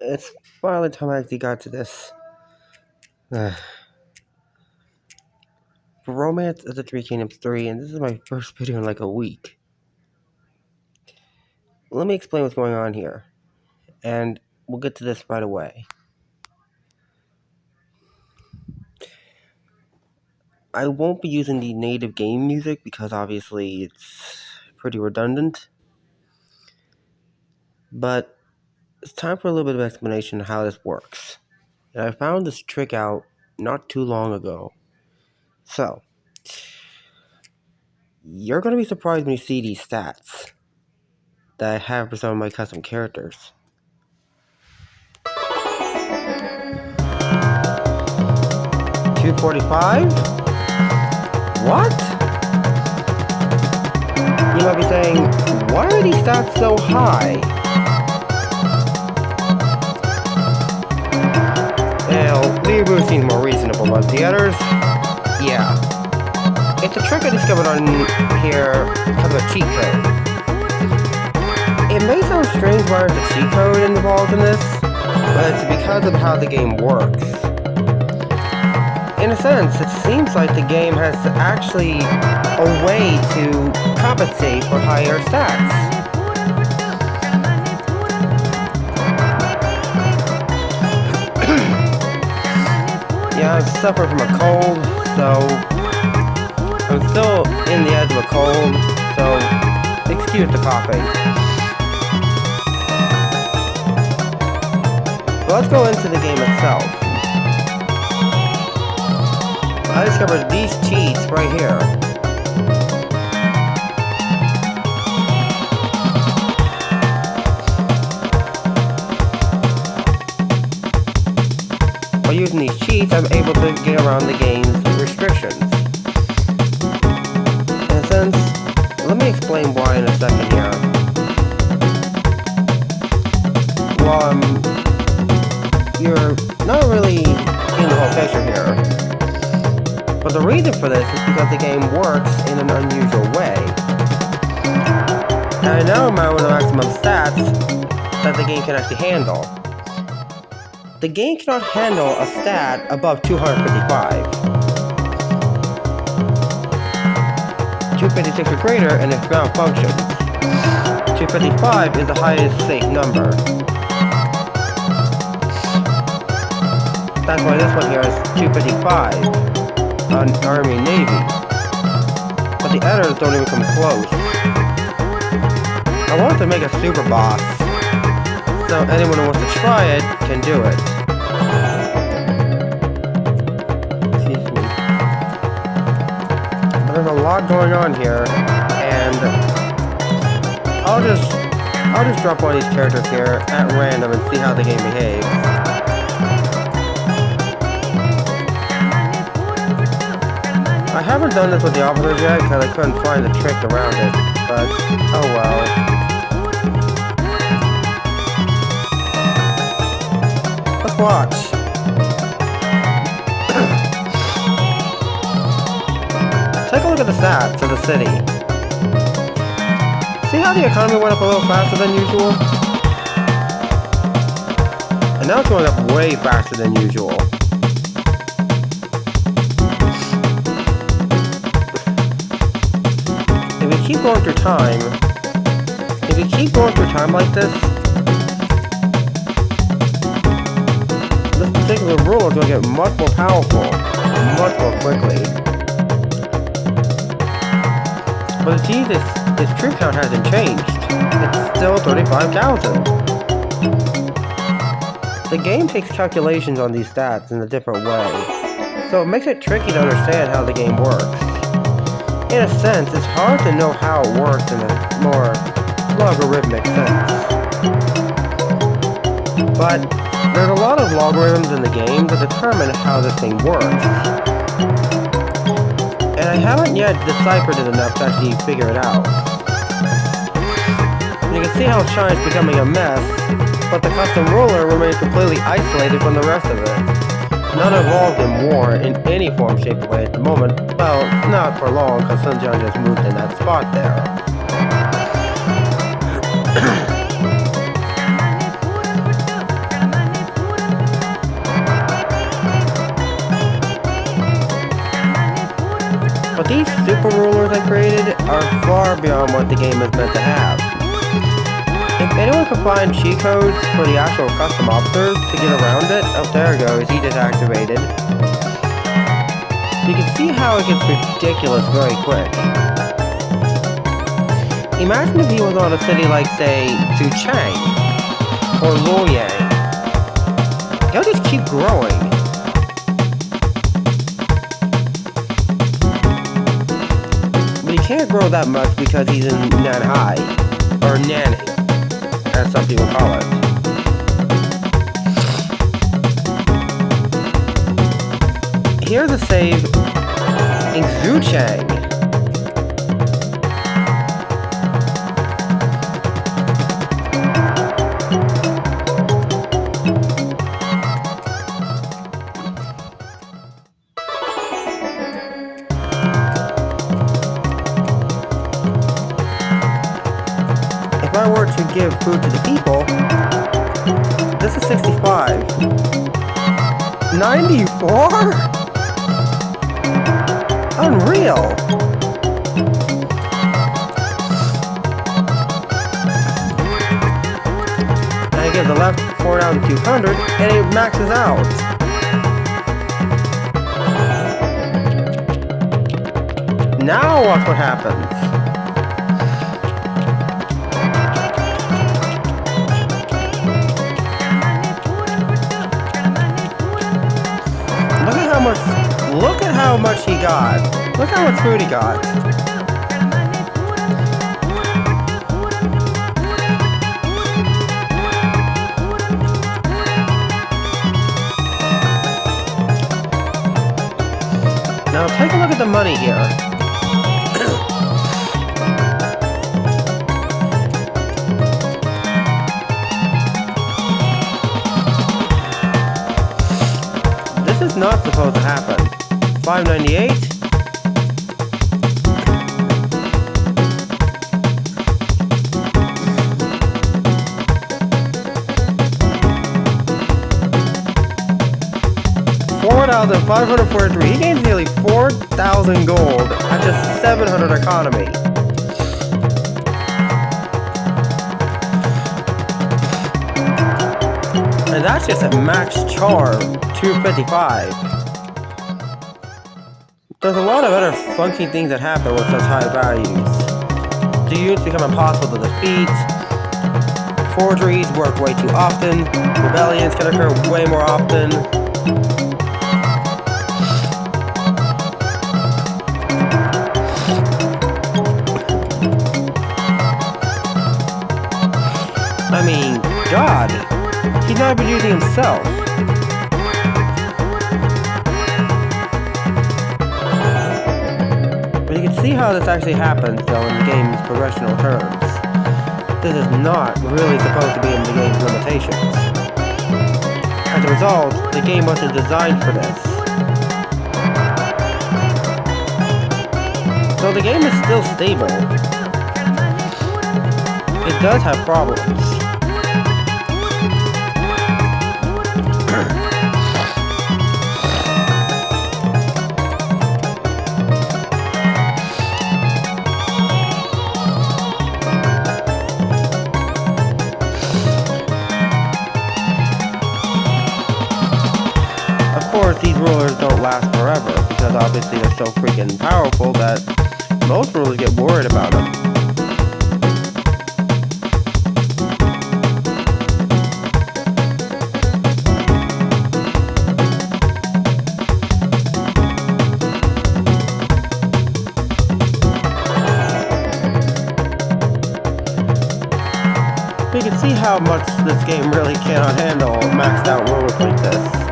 It's finally time I actually got to this. Romance of the Three Kingdoms 3, and this is my first video in like a week. Let me explain what's going on here, and we'll get to this right away. I won't be using the native game music because obviously it's pretty redundant, but it's time for a little bit of explanation of how this works. And I found this trick out not too long ago. So, you're going to be surprised when you see these stats that I have for some of my custom characters. $245? What? You might be saying, why are these stats so high? Now, Leabu seems more reasonable, but the others? Yeah. It's a trick I discovered on here because of a cheat code. It may sound strange why there's a cheat code involved in this, but it's because of how the game works. In a sense, it seems like the game has actually a way to compensate for higher stats. Yeah, I suffer from a cold, so I'm still in the edge of a cold, so excuse the coughing. But let's go into the game itself. I discovered these cheats right here. By using these cheats, I'm able to get around the game's restrictions. In a sense, let me explain why in a second here. Well, you're not really in the whole picture here. But the reason for this is because the game works in an unusual way. And I now am at the maximum stats that the game can actually handle. The game cannot handle a stat above 255. 256 or greater and it malfunctions. 255 is the highest safe number. That's why this one here is 255 on Army and Navy. But the others don't even come close. I wanted to make a super boss, so anyone who wants to try it can do it. Excuse me. But there's a lot going on here, and I'll just drop one of these characters here at random and see how the game behaves. I haven't done this with the officers yet because I couldn't find the trick around it, but oh well. Let's watch. Take a look at the stats of the city. See how the economy went up a little faster than usual? And now it's going up way faster than usual. If we keep going through time like this particular rule is going to get much more powerful, much more quickly. But see, this troop count hasn't changed. It's still 35,000. The game takes calculations on these stats in a different way, so it makes it tricky to understand how the game works. In a sense, it's hard to know how it works in a more logarithmic sense. But there's a lot of logarithms in the game that determine how this thing works. And I haven't yet deciphered it enough to actually figure it out. You can see how Shine's becoming a mess, but the custom ruler remains completely isolated from the rest of it. Not involved in war in any form, shape, or way at the moment. Well, not for long, because Sunjan just moved in that spot there. created are far beyond what the game is meant to have. If anyone can find cheat codes for the actual custom officers to get around it, oh there it goes, he just activated. You can see how it gets ridiculous very quick. Imagine if he was on a city like, say, Fuchang or Luoyang. He'll just keep growing. But he can't grow that much because he's in Nanhai, or Nanny, as some people call it. Here's a save in Xuchang. If I were to give food to the people, this is 65. 94? Unreal! And I give the left 4 down to 200, and it maxes out. Now watch what happens. Look at how much he got. Look how much food he got. Now take a look at the money here. This is not supposed to happen. 598. $4,543. He gains nearly 4,000 gold at just 700 economy. And that's just a max charm, 255. There's a lot of other funky things that happen with such high values. The units become impossible to defeat. Forgeries work way too often. Rebellions can occur way more often. I mean, God, he's not even using himself. But you can see how this actually happens, though, in the game's progressional terms. This is not really supposed to be in the game's limitations. As a result, the game wasn't designed for this. So the game is still stable. It does have problems. Of course, these rulers don't last forever, because obviously they're so freaking powerful that most rulers get worried about them. You can see how much this game really cannot handle maxed out rulers like this.